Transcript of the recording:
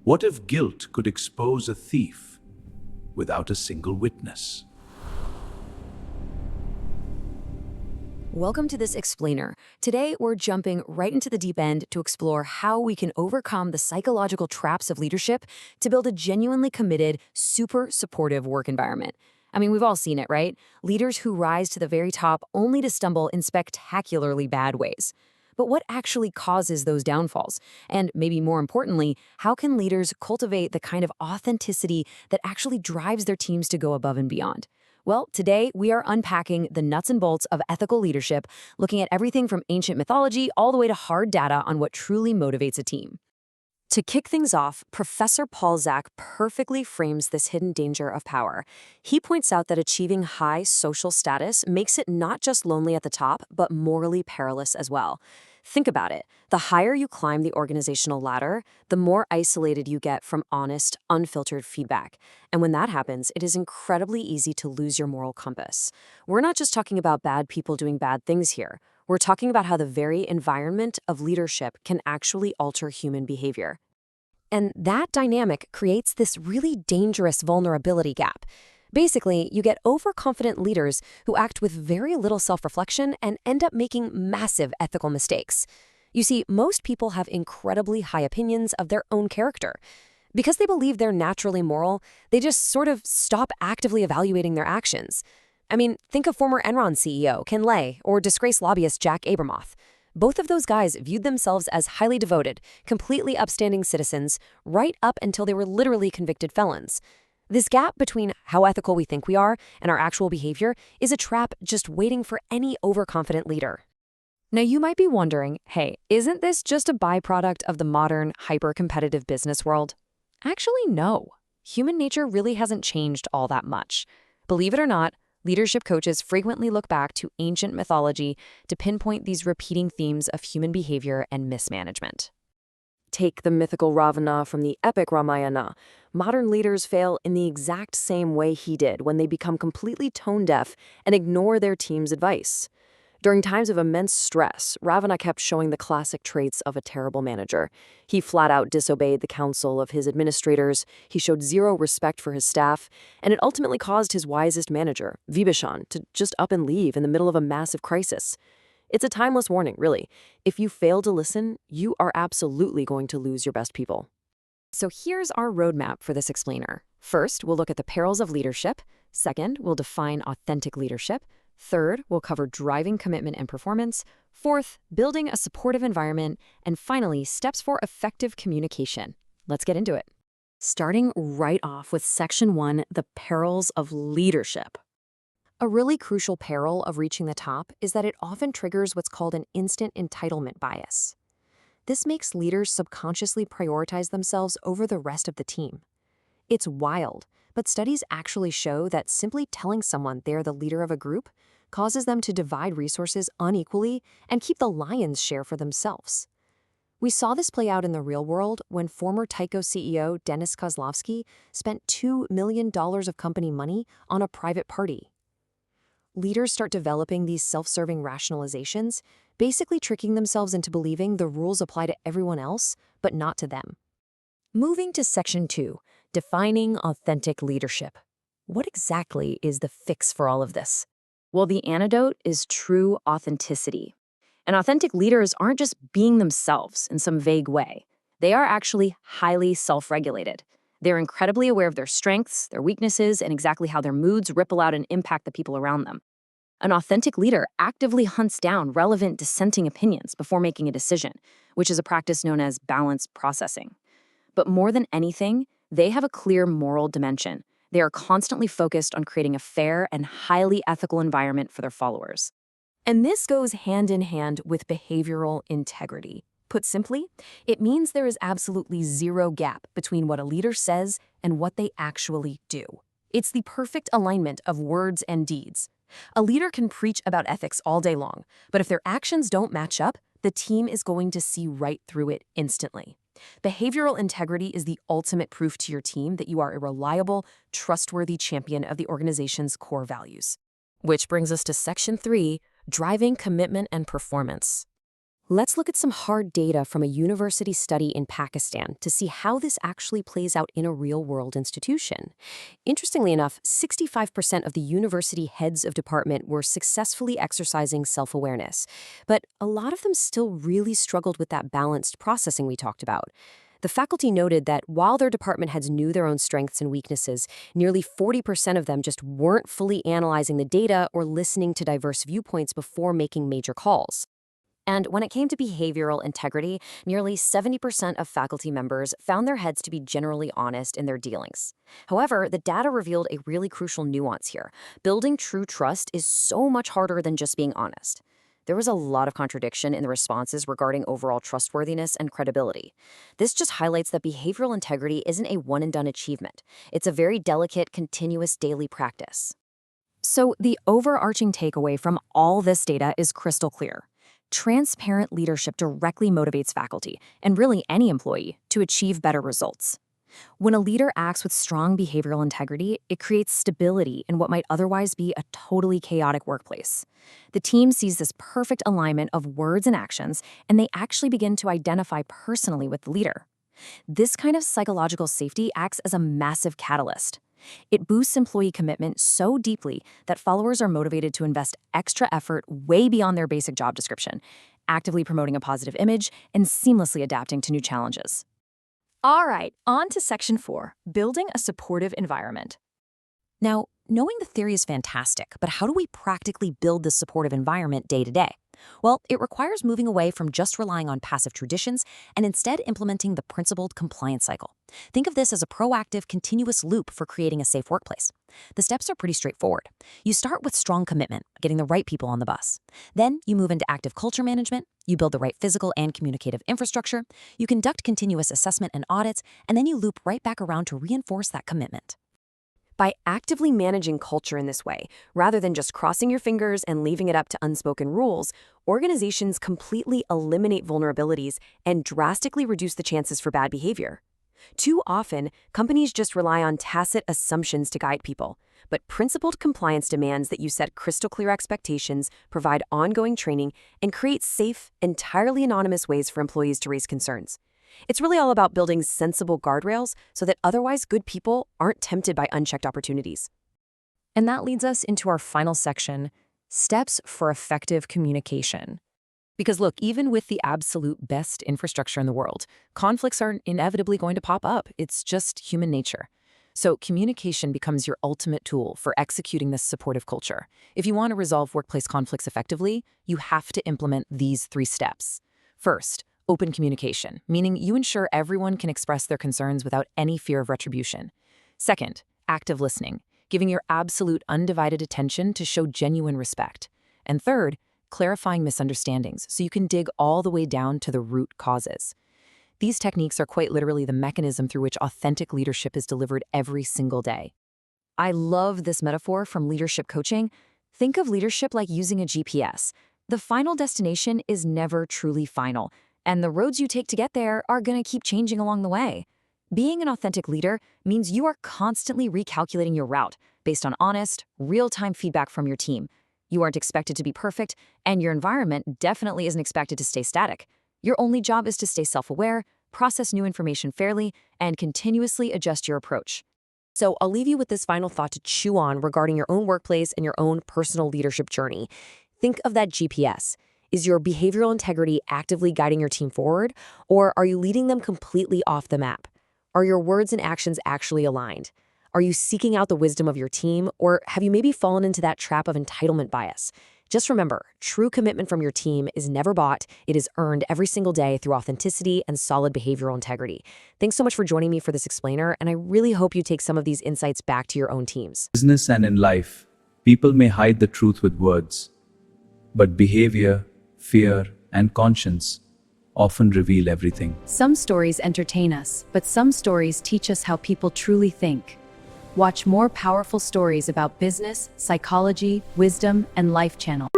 What if guilt could expose a thief without a single witness? Welcome to this explainer. Today, we're jumping right into the deep end to explore how we can overcome the psychological traps of leadership to build a genuinely committed, super supportive work environment. I mean, we've all seen it, right? Leaders who rise to the very top only to stumble in spectacularly bad ways. But what actually causes those downfalls? And maybe more importantly, how can leaders cultivate the kind of authenticity that actually drives their teams to go above and beyond? Well, today we are unpacking the nuts and bolts of ethical leadership, looking at everything from ancient mythology all the way to hard data on what truly motivates a team. To kick things off, Professor Paul Zak perfectly frames this hidden danger of power. He points out that achieving high social status makes it not just lonely at the top, but morally perilous as well. Think about it. The higher you climb the organizational ladder, the more isolated you get from honest, unfiltered feedback. And when that happens, it is incredibly easy to lose your moral compass. We're not just talking about bad people doing bad things here. We're talking about how the very environment of leadership can actually alter human behavior. And that dynamic creates this really dangerous vulnerability gap. Basically, you get overconfident leaders who act with very little self-reflection and end up making massive ethical mistakes. You see, most people have incredibly high opinions of their own character. Because they believe they're naturally moral, they just sort of stop actively evaluating their actions. I mean, think of former Enron CEO Ken Lay or disgraced lobbyist Jack Abramoff. Both of those guys viewed themselves as highly devoted, completely upstanding citizens right up until they were literally convicted felons. This gap between how ethical we think we are and our actual behavior is a trap just waiting for any overconfident leader. Now you might be wondering, hey, isn't this just a byproduct of the modern, hyper-competitive business world? Actually, no. Human nature really hasn't changed all that much. Believe it or not, leadership coaches frequently look back to ancient mythology to pinpoint these repeating themes of human behavior and mismanagement. Take the mythical Ravana from the epic Ramayana. Modern leaders fail in the exact same way he did when they become completely tone-deaf and ignore their team's advice. During times of immense stress, Ravana kept showing the classic traits of a terrible manager. He flat-out disobeyed the counsel of his administrators, he showed zero respect for his staff, and it ultimately caused his wisest manager, Vibhishan, to just up and leave in the middle of a massive crisis. It's a timeless warning, really. If you fail to listen, you are absolutely going to lose your best people. So here's our roadmap for this explainer. First, we'll look at the perils of leadership. Second, we'll define authentic leadership. Third, we'll cover driving commitment and performance. Fourth, building a supportive environment. And finally, steps for effective communication. Let's get into it. Starting right off with Section 1, the perils of leadership. A really crucial peril of reaching the top is that it often triggers what's called an instant entitlement bias. This makes leaders subconsciously prioritize themselves over the rest of the team. It's wild, but studies actually show that simply telling someone they're the leader of a group causes them to divide resources unequally and keep the lion's share for themselves. We saw this play out in the real world when former Tyco CEO Dennis Kozlowski spent $2 million of company money on a private party. Leaders start developing these self-serving rationalizations, basically tricking themselves into believing the rules apply to everyone else, but not to them. Moving to Section 2, defining authentic leadership. What exactly is the fix for all of this? Well, the antidote is true authenticity. And authentic leaders aren't just being themselves in some vague way. They are actually highly self-regulated. They're incredibly aware of their strengths, their weaknesses, and exactly how their moods ripple out and impact the people around them. An authentic leader actively hunts down relevant dissenting opinions before making a decision, which is a practice known as balanced processing. But more than anything, they have a clear moral dimension. They are constantly focused on creating a fair and highly ethical environment for their followers. And this goes hand in hand with behavioral integrity. Put simply, it means there is absolutely zero gap between what a leader says and what they actually do. It's the perfect alignment of words and deeds. A leader can preach about ethics all day long, but if their actions don't match up, the team is going to see right through it instantly. Behavioral integrity is the ultimate proof to your team that you are a reliable, trustworthy champion of the organization's core values. Which brings us to Section 3, driving commitment and performance. Let's look at some hard data from a university study in Pakistan to see how this actually plays out in a real-world institution. Interestingly enough, 65% of the university heads of department were successfully exercising self-awareness, but a lot of them still really struggled with that balanced processing we talked about. The faculty noted that while their department heads knew their own strengths and weaknesses, nearly 40% of them just weren't fully analyzing the data or listening to diverse viewpoints before making major calls. And when it came to behavioral integrity, nearly 70% of faculty members found their heads to be generally honest in their dealings. However, the data revealed a really crucial nuance here. Building true trust is so much harder than just being honest. There was a lot of contradiction in the responses regarding overall trustworthiness and credibility. This just highlights that behavioral integrity isn't a one-and-done achievement. It's a very delicate, continuous daily practice. So the overarching takeaway from all this data is crystal clear. Transparent leadership directly motivates faculty, and really any employee, to achieve better results. When a leader acts with strong behavioral integrity, it creates stability in what might otherwise be a totally chaotic workplace. The team sees this perfect alignment of words and actions, and they actually begin to identify personally with the leader. This kind of psychological safety acts as a massive catalyst. It boosts employee commitment so deeply that followers are motivated to invest extra effort way beyond their basic job description, actively promoting a positive image and seamlessly adapting to new challenges. All right, on to Section 4, building a supportive environment. Now, knowing the theory is fantastic, but how do we practically build this supportive environment day to day? Well, it requires moving away from just relying on passive traditions and instead implementing the principled compliance cycle. Think of this as a proactive, continuous loop for creating a safe workplace. The steps are pretty straightforward. You start with strong commitment, getting the right people on the bus. Then you move into active culture management, you build the right physical and communicative infrastructure, you conduct continuous assessment and audits, and then you loop right back around to reinforce that commitment. By actively managing culture in this way, rather than just crossing your fingers and leaving it up to unspoken rules, organizations completely eliminate vulnerabilities and drastically reduce the chances for bad behavior. Too often, companies just rely on tacit assumptions to guide people, but principled compliance demands that you set crystal clear expectations, provide ongoing training, and create safe, entirely anonymous ways for employees to raise concerns. It's really all about building sensible guardrails so that otherwise good people aren't tempted by unchecked opportunities. And that leads us into our final section, steps for effective communication. Because look, even with the absolute best infrastructure in the world, conflicts are inevitably going to pop up. It's just human nature. So communication becomes your ultimate tool for executing this supportive culture. If you want to resolve workplace conflicts effectively, you have to implement these 3 steps. First, open communication, meaning you ensure everyone can express their concerns without any fear of retribution. Second, active listening, giving your absolute undivided attention to show genuine respect. And third, clarifying misunderstandings so you can dig all the way down to the root causes. These techniques are quite literally the mechanism through which authentic leadership is delivered every single day. I love this metaphor from leadership coaching. Think of leadership like using a GPS. The final destination is never truly final, and the roads you take to get there are going to keep changing along the way. Being an authentic leader means you are constantly recalculating your route based on honest, real-time feedback from your team. You aren't expected to be perfect, and your environment definitely isn't expected to stay static. Your only job is to stay self-aware, process new information fairly, and continuously adjust your approach. So I'll leave you with this final thought to chew on regarding your own workplace and your own personal leadership journey. Think of that GPS. Is your behavioral integrity actively guiding your team forward, or are you leading them completely off the map? Are your words and actions actually aligned? Are you seeking out the wisdom of your team, or have you maybe fallen into that trap of entitlement bias? Just remember, true commitment from your team is never bought. It is earned every single day through authenticity and solid behavioral integrity. Thanks so much for joining me for this explainer, and I really hope you take some of these insights back to your own teams. Business and in life, people may hide the truth with words, but behavior, fear, and conscience often reveal everything. Some stories entertain us, but some stories teach us how people truly think. Watch more powerful stories about business, psychology, wisdom, and life channel.